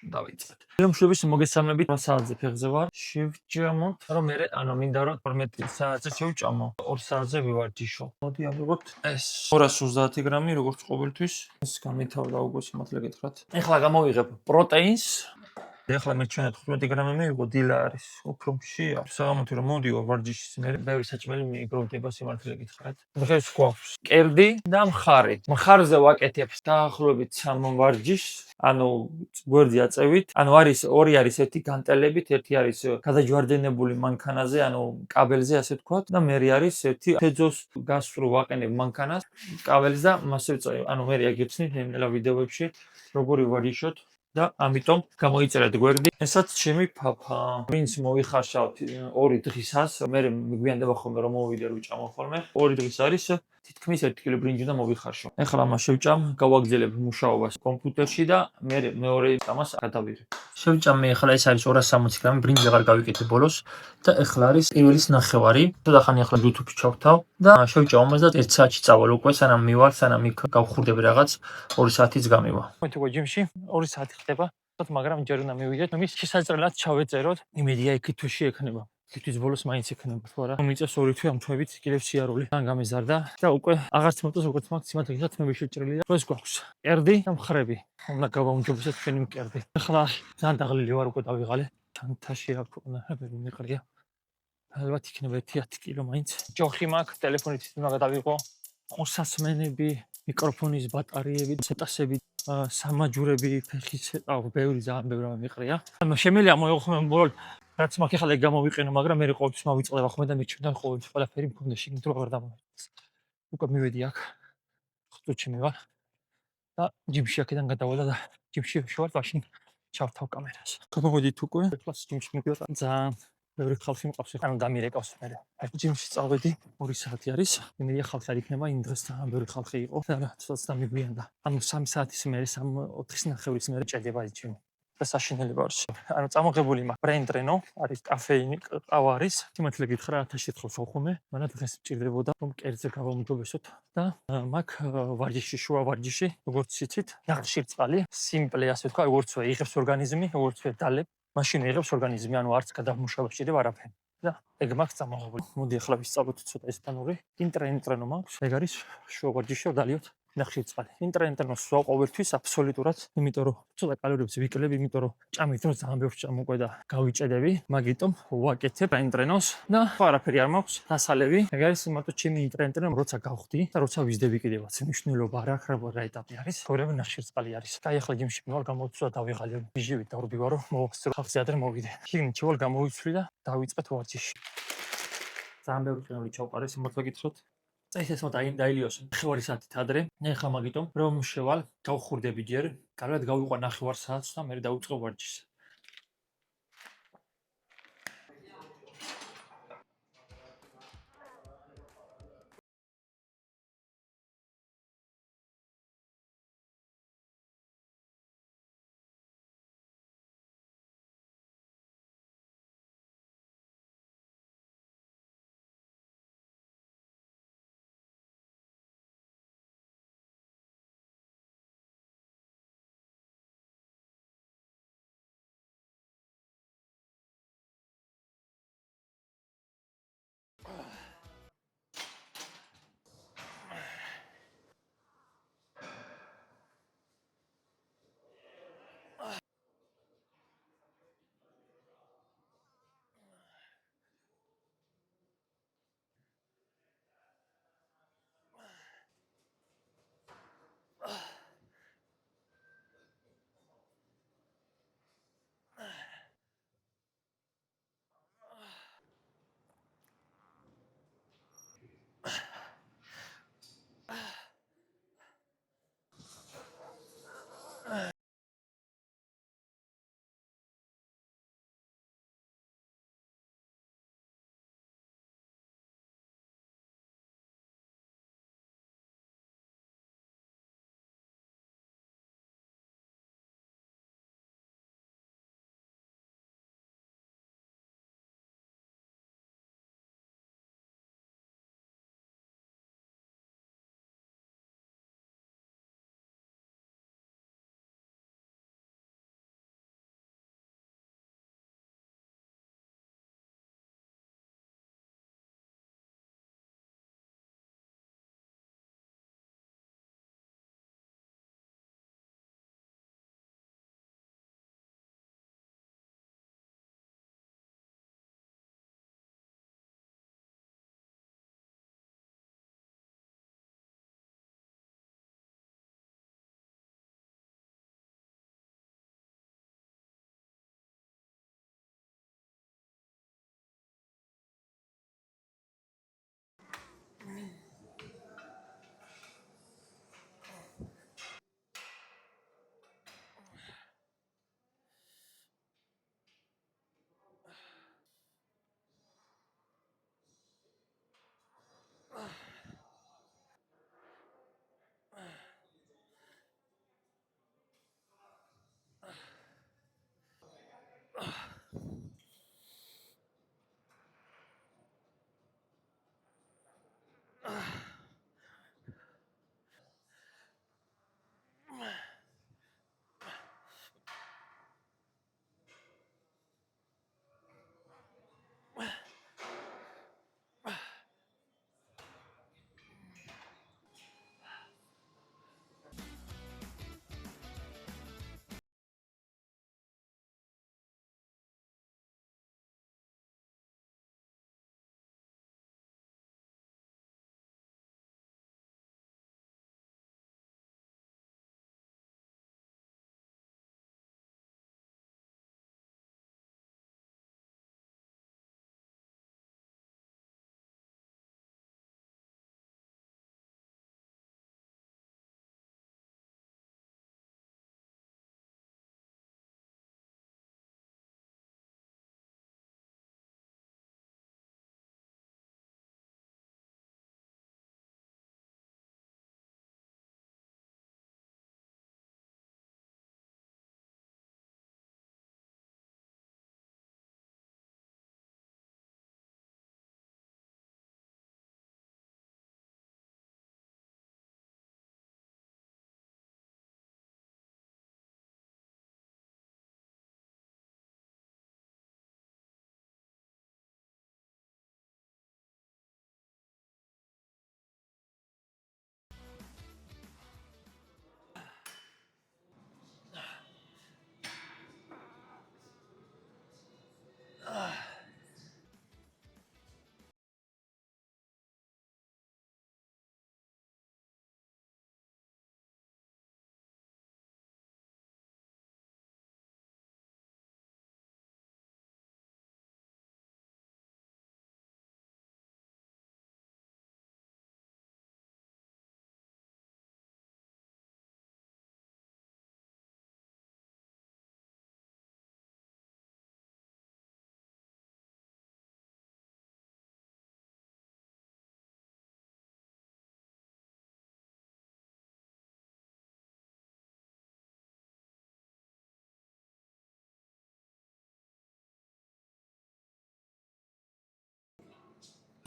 დავიწყეთ. Ფილმშობის მოგესალმებით 8 საათზე ფეხზე ვარ. შევჭამოთ, რომ მე მინდა რომ 12 საათზე შევჭამო. 2 საათზე ვივარჯიშო. მოდი ავიღოთ ეს 230 გრამი, როგორც ყოველთვის. ეს გამითავდა უკვე სიმართლე გითხრათ. ეხლა გამოვიღებ პროტეინს. ეხლა მე ჩვენ 15 გრამი მივიღო, დილა არის უფრო მშია. საღამოთი რომ მოდიო ვარჯიშის მე ბევრი საჭმელი მიიგროვდება სიმართლე გითხრათ. დღეს გვაქვს კერდი და მხარი. მხარზე ვაკეთებ დაახლოებით 3 ვარჯიშს. ანუ გვერდი აწევით. ანუ ორი არის ერთი განტელებით, ერთი არის გადაჯვარდენებული მანქანაზე, ანუ კაბელზე ასე ვთქვათ და მერი არის ერთი თეძოს გასწრო ვაყენებ მანქანას, კაბელს და მასე ვწევ. ანუ მე აგიხსნით ნელა ვიდეოებში როგორი ვარჯიშოთ. და ამიტომ გამოიწერეთ გვერდი. ესაც ჩემი ფაფა. ვინც მოიხარშავთ 2 დღისას, მე მიგვიანდება ხოლმე რომ მოვიდე რომ ვჭამო ხოლმე. 2 დღის არის თითქმის 1 კილო ბრინჯი და მოვიხარშო. ეხლა მას შევჭამ, გავაგრძელებ მუშაობას კომპიუტერში და მე მეორე წამას გადავიღებ. შევჭამ მე ეხლა ეს არის 260 გრამი ბრინჯი აღარ გავიკეთე ბოლოს და ეხლა არის პირველის ნახევარი. ცოტა ხანი ახლა YouTube-ში ჩავთავ და შევჭამ ამას და 1 საათში წავალ უკვე სანამ მივალ, სანამ იქ გავხურდები რაღაც 2 საათიც გამივა. მეთქვა ჯიმში 2 საათი ხდება, მაგრამ ჯერ უნდა მივიდეთ. მის შესაძლებლად ჩავეწეროთ. იმედია იქ თვეში ექნება. თვითონ ბოლოს მაინც ექნება, თუ არა. მიწევს 2 თვე ამ თვეებით კიდევ სიარული. თან გამეზარდა და უკვე აღარც მოწონს როგორც მაგ სიმართლე გითხრათ მე შეჭრილი და ეს გვაქვს. კერდი და მხრები. უნდა გავაუმჯობესოთ ჩვენი კერდი. ეხლა ძალიან დაღლილი ვარ უკვე დავიღალე. ჩანთაში აქვს ყნარები მიყრია. ალბათ იქნება 10 კილო მაინც. ჯოხი მაქვს, ტელეფონით უნდა გადავიღო. ყურსასმენები, მიკროფონის ბატარეები, სეტასები, სამაჯურები, ფეხის ბევრი ძალიან ბევრი მიყრია. შემიძლია მოეღო მხოლოდ რაც მაქვს ახლა გამოვიყენო, მაგრამ მე ყოველთვის მოვიწყდება ხოლმე და მეჩვენთან ყოველთვის ყველაფერი მქონდა შეგნით რო აღარ დამოვიწყდეს. უკვე მივედი აქ. ხუთში მივარ და ჯიმში აქედან გადავალა და ჯიმში შევარ მაშინ ჩავთავ კამერას. გამოვიდით უკვე. ეხლა ჯიმში მივიდა ძალიან ბევრი ხალხი მყავს ახლა დამირეკავს მე. ჯიმში წავედი 2 საათი არის. იმედია ხალხი არ იქნება, იმ დღეს ძალიან ბევრი ხალხი იყო და ცოტა დამიგვიანდა. ანუ 3 საათის მერე 4-ის ნახევრის მერე ჭედება ის ჯიმი. და საშინელი ვარ. ანუ წამოღებული მაქვს ბრენდრენო, არის კაფეინი, ყავა არის. სიმართლე გითხრა 1000 შეთხოს ხოხუმე, მაგრამ დღეს მჭირდებოდა რომ კერძზე გავამჯობესოთ და მაქვს ვარჯიში, შუა ვარჯიში, როგორც იცით, ნახშირ წყალი, სიმპლე ასე ვთქვა, როგორც იღებს ორგანიზმი, როგორც დალებ, მაშინ იღებს ორგანიზმი, ანუ არც გადამუშავა შეიძლება არაფერი. და ეგ მაქვს წამოღებული. მოდი ახლა ვისწავლოთ ცოტა ესპანური. ინტრენო მაქვს, ეგ არის შუა ვარჯიში, დავდალიოთ ნახშირ წყალი. ინტრენოს ვსვავ ყოველთვის აბსოლუტურად, იმიტომ რომ ცოტა კალორიებს ვიკლებ, იმიტომ რომ ჭამის დროს ძალიან ბევრს ჭამოყვე და გავიჭედები, მაგიტომ ვაკეთებ ინტრენოს და არაფერი არ მაქვს, დასალევი. ეგ არის მარტო ჩემი ინტრენო, როცა გავხდი და როცა ვიზდები კიდევაც. მნიშვნელობა არ აქვს, რა ეტაპი არის. თორემ ნახშირ წყალი არის. და ახლა ჯიმში მივალ გამოვიცვა დავიღალე. ბიჟივით დავრბივარო, მოვახსოვს ხალხზე ადრე მოვიდე. შიგნით ჩავალ გამოვიცვლი და დავიწყეთ ვარჯიში. ძალიან ბევრი წნეული ჩავყარე, სიმართლე გითხრათ. ეს მოდა დაილიოს 9 საათით ადრე. ეხლა მაგიტომ რომ შევალ, გავხურდები ჯერ, კარგად გავიყვან 9 საათს და მე დავიწყო ვარჯიშს.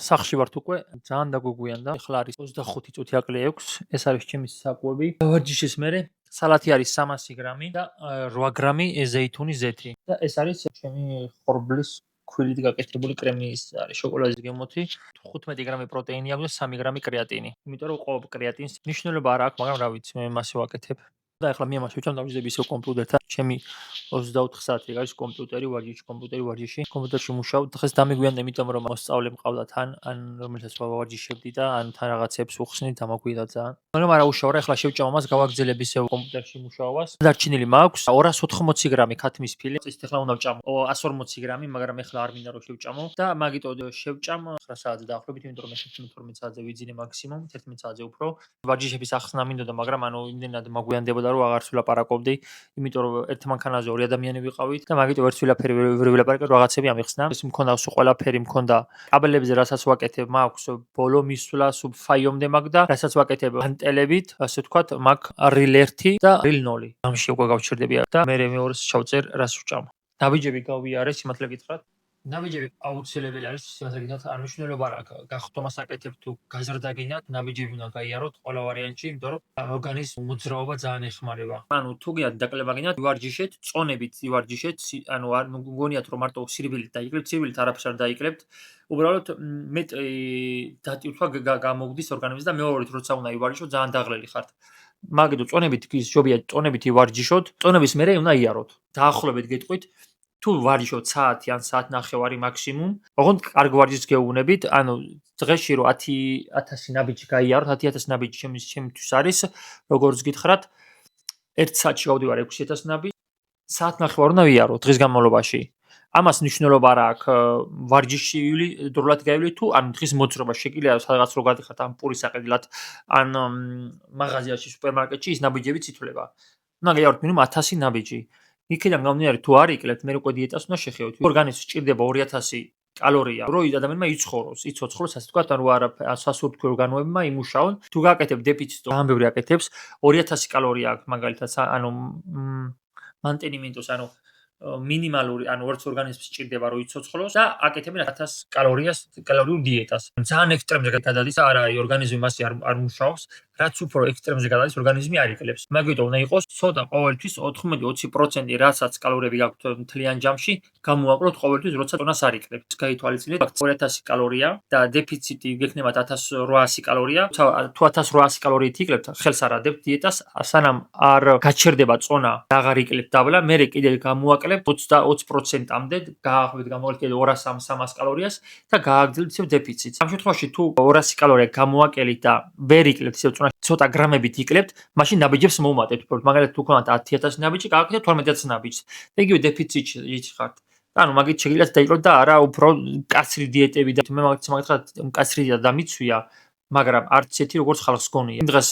სახში ვართ უკვე, ძალიან დაგვიგვიანდა. ეხლა არის 25 წუთი აკლია 6. ეს არის ჩემი საკვები. ვარჯიშის მერე სალათი არის 300 გრამი და 8 გრამი ზეითუნის ზეთი. და ეს არის ჩემი ხორბლის ქვილით გაკეთებული კრემი, ის არის შოკოლადის გემოთი. 15 გრამი პროტეინი აქვს და 3 გრამი კრეატინი. იმიტომ რომ ყო კრეატინს მნიშვნელობა არ აქვს, მაგრამ რა ვიცი, მე მასე ვაკეთებ. და ეხლა მე ამას ვიჭამ დავიძები ისევ კომპიუტერთან. ჩემი 24 საათი არის კომპიუტერი, ვარჯიში. კომპიუტერში მუშაობ. დღეს დამიგვიანდა, იმიტომ რომ მოსწავლე მყავდა თან, ან რომელსაც ვავარჯიშებდი და ან თან რაღაცებს უხსნით, დამაგვიანდა ძალიან. მაგრამ არა უშავრა, ეხლა შევჭამ ამას, გავაგრძელებ ისევ კომპიუტერში მუშაობას. დარჩენილი მაქვს 280 გრამი ქათმის ფილე. ის ეხლა უნდა ვჭამო 140 გრამი, მაგრამ ეხლა არ მინდა რომ შევჭამო და მაგიტო შევჭამ 9 საათზე დაახლოებით, იმიტომ რომ მე 12 საათზე ვიძინე მაქსიმუმ, 11 საათზე უფრო. ვარჯიშების ახსნა მინდოდა, მაგრამ ანუ იმდენად მაგვიანდებოდა რომ აღარც ვილაპარაკობდი, იმიტომ რომ ერთ მანქანაზე ორი ადამიანი ვიყავით და მაგიტო ერთ ვილაფერი ვერ ვილაპარაკე, რაღაცები ამიხსნა. ეს მქონდა სულ ყველაფერი მქონდა. კაბელებზე რასაც ვაკეთებ, მაქვს ბოლო მისვლა, სუბ ფაიომდე მაგ და რასაც ვაკეთებ ანტელებით, ასე ვთქვათ, მაგ რილ 1 და რილ 0. ამში უკვე გავჩერდები და მე მეორეს შევწერ რას ვჭამ. ნაბიჯები გავიარე, სიმართლე გითხრათ. ნაბიჯები აუცილებელი არის, სიმართლე გითხრათ, არ მნიშვნელობა რა აქვს, გახტომას აკეთებ თუ გაზრდა გინდათ, ნაბიჯები უნდა გაიაროთ ყველა ვარიანტში, იმიტომ რომ ორგანიზმის მოძრაობა ძალიან ეხმარება. ანუ თუ გინდათ დაკლება გინდათ, ვარჯიშეთ, წონებით ვარჯიშეთ, ანუ არ მგონიათ რომ მარტო სირბილით დაიკლებთ, სირბილით არაფერს არ დაიკლებთ. უბრალოდ მეტი დატვირთვა გამოგდის ორგანიზმს და მეორედ როცა უნდა ივარჯიშოთ, ძალიან დაღლილი ხართ. მაგიტო წონებით ის ჯობია წონებით ივარჯიშოთ, წონების მერე უნდა იაროთ. დაახლოებით გეტყვით თუ ვარჯიშობთ საათი ან საათნახევარი მაქსიმუმ, ოღონდ კარგ ვარჯიშს გეუბნებით, ანუ დღეში რომ 10,000 ნაბიჯი გაიაროთ, 10,000 ნაბიჯი ჩემთვის არის, როგორც გითხრათ, 1 საათში გავდივარ 6,000 ნაბიჯს, საათნახევარი უნდა ვიარო დღის განმავლობაში. ამას მნიშვნელობა არ აქვს ვარჯიში დროულად გაივლით თუ ან დღის მოძრაობა შეგიძლია სადღაც რო გადიხართ ამ პურის საყიდლად ან მაღაზიაში, სუპერმარკეტში ის ნაბიჯებიც ითვლება. უნდა გაიაროთ მინიმუმ 1000 ნაბიჯი. იქიდან გამომდინარე თუ არ იკლებთ, მე უკვე დიეტას უნდა შეხევოთ. ორგანიზმს სჭირდება 2000 კალორია, რომ ადამიანმა იცხოვროს, იცოცხლოს, ასე ვთქვათ, ანუ არა სასურთქო ორგანოებმა იმუშაონ. თუ გააკეთებ დეფიციტს, ძალიან ბევრი აკეთებს, 2000 კალორია აქვს მაგალითად, ანუ მანტენიმენტოს, ანუ მინიმალური, ანუ როგორც ორგანიზმს სჭირდება რომ იცოცხლოს და აკეთებენ 1000 კალორიულ დიეტას. ძალიან ექსტრემზე გადადის, არა, ორგანიზმი მასე არ მუშაობს. რაც უფრო ექსტრემზე გადადის, ორგანიზმი არ იკლებს. მაგიტო უნდა იყოს ცოტა ყოველთვის 14-20%, რასაც კალორიები გაქვთ მთლიან ჯამში, გამოვაკლოთ ყოველთვის, როცა ტონას არ იყლებთ. გაითვალისწინეთ, 2000 კალორია და დეფიციტი გექნებათ 1800 კალორია. თუ 1800 კალორიით იყლებთ, ხელს არ ადებთ დიეტას, სანამ არ გაჩერდება წონა და აღარ იყლებთ დაბლა, მერე კიდე გამოვაკლებთ 20%-ამდე, გააღვით გამოვაკლებთ კიდე 200-300 კალორიას და გააგრძელებთ ისევ დეფიციტს. ამ შემთხვევაში თუ 200 კალორია გამოვაკელით და ვერ იყლებთ ისევ წონას ცოტა გრამებით იყლებთ, მაშინ ნაბიჯებს მოუმატებთ. მაგალითად, თუ გქონდათ 10,000 ნაბიჯი, გააკეთეთ 12,000 ნაბიჯს. და იგივე დეფიციტში ხართ. ანუ მაგით შეგიძლიათ დაიკლოთ და არა უფრო მკაცრი დიეტები და მე მაგითხრათ მკაცრი დიეტა დამიცვია, მაგრამ არც ისეთი როგორც ხალხს გონია. იმ დღეს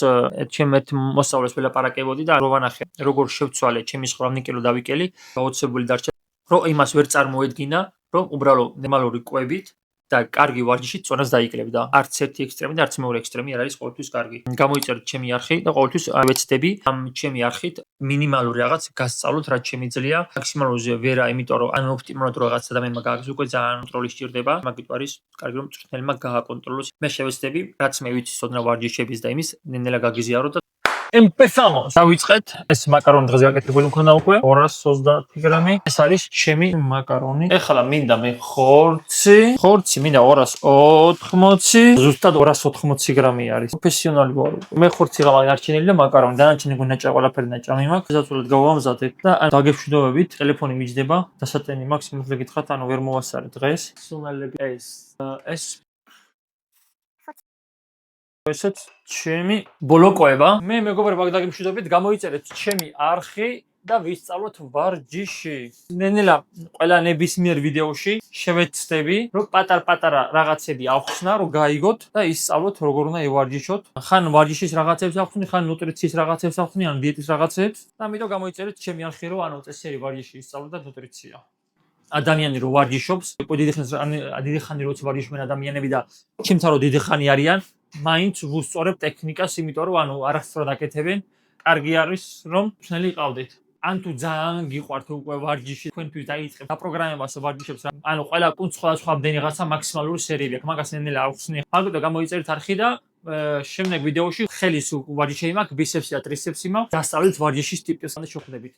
ჩემ ერთ მოსწავლეს ველაპარაკებოდი და რო ვანახე, როგორ შევცვალე ჩემი სხვა ნიკელო დავიკელი, გაოცებული დარჩა, რომ იმას ვერ წარმოედგინა, რომ უბრალოდ ნორმალური კვებით და კარგი ვარჯიშით წონას დაიკლებდა. არც ერთი ექსტრემი და არც მეორე ექსტრემი არ არის ყოველთვის კარგი. გამოიწერეთ ჩემი არხი და ყოველთვის ვეცდები ამ ჩემი არხით მინიმალური რაღაც გასწავლოთ, რაც შემიძლია. მაქსიმალურზე ვერა, იმიტომ რომ ან ოპტიმალურად რაღაც ადამიანმა გააკეთოს, უკვე ძალიან კონტროლი სჭირდება. მაგიტო არის კარგი რომ მწვრთნელმა გააკონტროლოს. მე შევეცდები, რაც მე ვიცი სოდნა ვარჯიშების და იმის, ნელა გაგიზიაროთ. Empezamos. დავიწყეთ. ეს მაკარონი დღეს გაკეთებული მქონდა უკვე 230 გრამი. ეს არის ჩემი მაკარონი. ეხლა მინდა მე ხორცი მინდა 280, ზუსტად 280 გრამი არის. პროფესიონალი ვარ. მე ხორცი გამარჩენილი და მაკარონი. დანარჩენი გუნაჭა ყველაფერი ნაჭამი მაქვს. შესაძლოა გავამზადებ და დაგეშვიდობებით. ტელეფონი მიჯდება. დასატენი მაქვს, იმედი გითხრათ, ანუ ვერ მოვასწარე დღეს. სუნელები ეს ესეც ჩემი ბოლოკოება. მე მეგობრებო, დაგემშვიდობებით, გამოიწერეთ ჩემი არხი და ვისწავლოთ ვარჯიში. ნენელა ყველა ნებისმიერ ვიდეოში შევეცდები, რომ პატარ-პატარა რაღაცები ავხსნა, რომ გაიგოთ და ისწავლოთ როგორ უნდა ევარჯიშოთ. ხან ვარჯიშის რაღაცებს ავხსნი, ხან ნუტრიციის რაღაცებს ავხსნი, ან დიეტის რაღაცებს. და ამიტომ გამოიწერეთ ჩემი არხი, რომ ანუ წესიერი ვარჯიში ისწავლოთ და ნუტრიცია. ადამიანი რო ვარჯიშობს, დიდი ხანი როცა ვარჯიშობენ ადამიანები და ჩემთან რო დიდი ხანი არიან, მაინც ვუსწორებ ტექნიკას, იმიტომ რომ ანუ არასდროს აკეთებენ. კარგი არის რომ მშვენელი ყავდეთ. ან თუ ძალიან გიყვართ უკვე ვარჯიში, თქვენთვის დაიწყებთ დაპროგრამებას ვარჯიშებს, ანუ ყველა კუნძ სხვადასხვა ამდენიღაცა მაქსიმალური სერიები აქვს, მაგას ნელ-ნელა ავხსნი. მაგიტო გამოიწერეთ არხი და შემდეგ ვიდეოში ხელის ვარჯიშები მაქვს, ბიცეპსი და ტრიცეპსი მაქვს. დასწავლეთ ვარჯიშის ტიპებს და შეხვდებით.